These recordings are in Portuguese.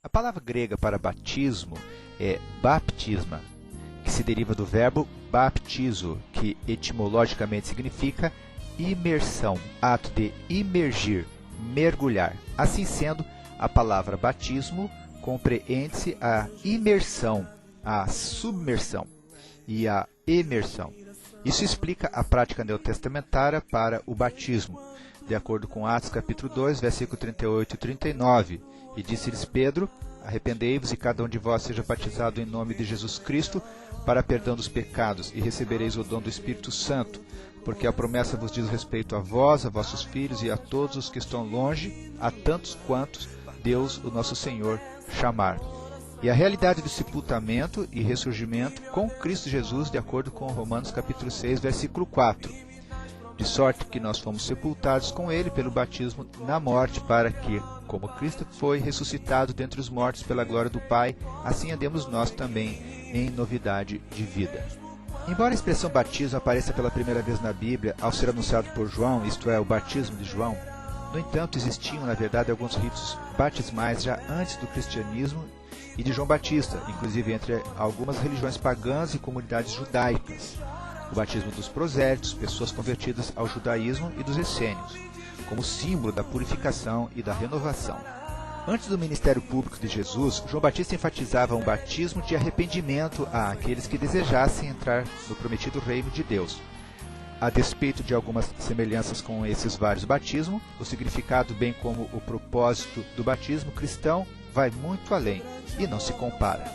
A palavra grega para batismo é baptisma, que se deriva do verbo baptizo, que etimologicamente significa imersão, ato de imergir, mergulhar. Assim sendo, a palavra batismo compreende-se a imersão, a submersão e a emersão. Isso explica a prática neotestamentária para o batismo, de acordo com Atos capítulo 2, versículo 38 e 39. E disse-lhes Pedro: arrependei-vos e cada um de vós seja batizado em nome de Jesus Cristo para perdão dos pecados, e recebereis o dom do Espírito Santo, porque a promessa vos diz respeito a vós, a vossos filhos e a todos os que estão longe, a tantos quantos Deus, o nosso Senhor, chamar. E a realidade do sepultamento e ressurgimento com Cristo Jesus, de acordo com Romanos capítulo 6, versículo 4. De sorte que nós fomos sepultados com ele pelo batismo na morte, para que, como Cristo foi ressuscitado dentre os mortos pela glória do Pai, assim andemos nós também em novidade de vida. Embora a expressão batismo apareça pela primeira vez na Bíblia ao ser anunciado por João, isto é, o batismo de João, no entanto existiam, na verdade, alguns ritos batismais já antes do cristianismo e de João Batista, inclusive entre algumas religiões pagãs e comunidades judaicas. O batismo dos prosélitos, pessoas convertidas ao judaísmo, e dos essênios, como símbolo da purificação e da renovação. Antes do ministério público de Jesus, João Batista enfatizava um batismo de arrependimento àqueles que desejassem entrar no prometido reino de Deus. A despeito de algumas semelhanças com esses vários batismos, o significado, bem como o propósito do batismo cristão, vai muito além e não se compara.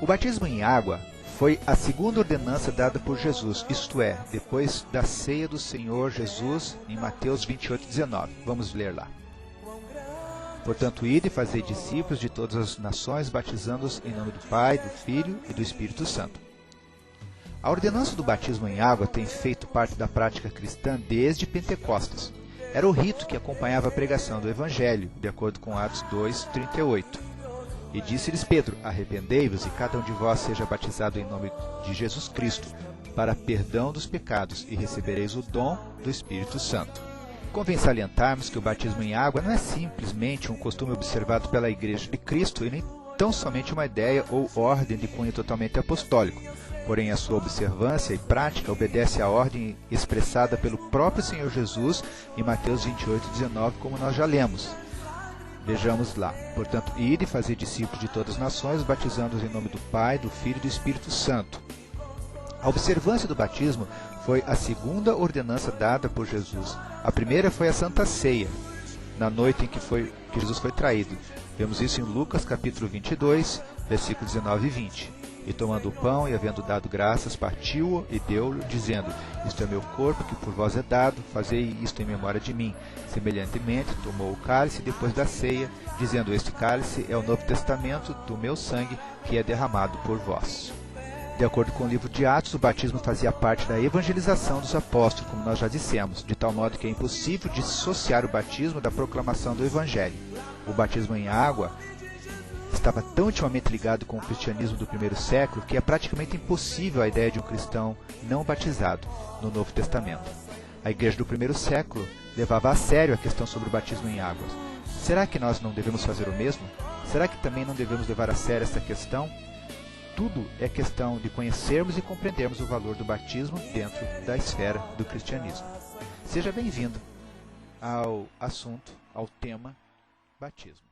O batismo em água foi a segunda ordenança dada por Jesus, isto é, depois da ceia do Senhor Jesus, em Mateus 28:19. Vamos ler lá. Portanto, ide e fazei discípulos de todas as nações, batizando-os em nome do Pai, do Filho e do Espírito Santo. A ordenança do batismo em água tem feito parte da prática cristã desde Pentecostes. Era o rito que acompanhava a pregação do Evangelho, de acordo com Atos 2:38. E disse-lhes Pedro: arrependei-vos e cada um de vós seja batizado em nome de Jesus Cristo, para perdão dos pecados, e recebereis o dom do Espírito Santo. Convém salientarmos que o batismo em água não é simplesmente um costume observado pela Igreja de Cristo e nem tão somente uma ideia ou ordem de cunho totalmente apostólico. Porém, a sua observância e prática obedece à ordem expressada pelo próprio Senhor Jesus em Mateus 28:19, como nós já lemos. Vejamos lá. Portanto, ide e fazei discípulos de todas as nações, batizando-os em nome do Pai, do Filho e do Espírito Santo. A observância do batismo foi a segunda ordenança dada por Jesus. A primeira foi a Santa Ceia, na noite em que Jesus foi traído. Vemos isso em Lucas capítulo 22, versículos 19 e 20. E tomando o pão, e havendo dado graças, partiu-o e deu-lhe, dizendo: isto é meu corpo, que por vós é dado, fazei isto em memória de mim. Semelhantemente, tomou o cálice depois da ceia, dizendo: este cálice é o Novo Testamento do meu sangue, que é derramado por vós. De acordo com o livro de Atos, o batismo fazia parte da evangelização dos apóstolos, como nós já dissemos, de tal modo que é impossível dissociar o batismo da proclamação do Evangelho. O batismo em água estava tão intimamente ligado com o cristianismo do primeiro século que é praticamente impossível a ideia de um cristão não batizado no Novo Testamento. A igreja do primeiro século levava a sério a questão sobre o batismo em águas. Será que nós não devemos fazer o mesmo? Será que também não devemos levar a sério essa questão? Tudo é questão de conhecermos e compreendermos o valor do batismo dentro da esfera do cristianismo. Seja bem-vindo ao assunto, ao tema batismo.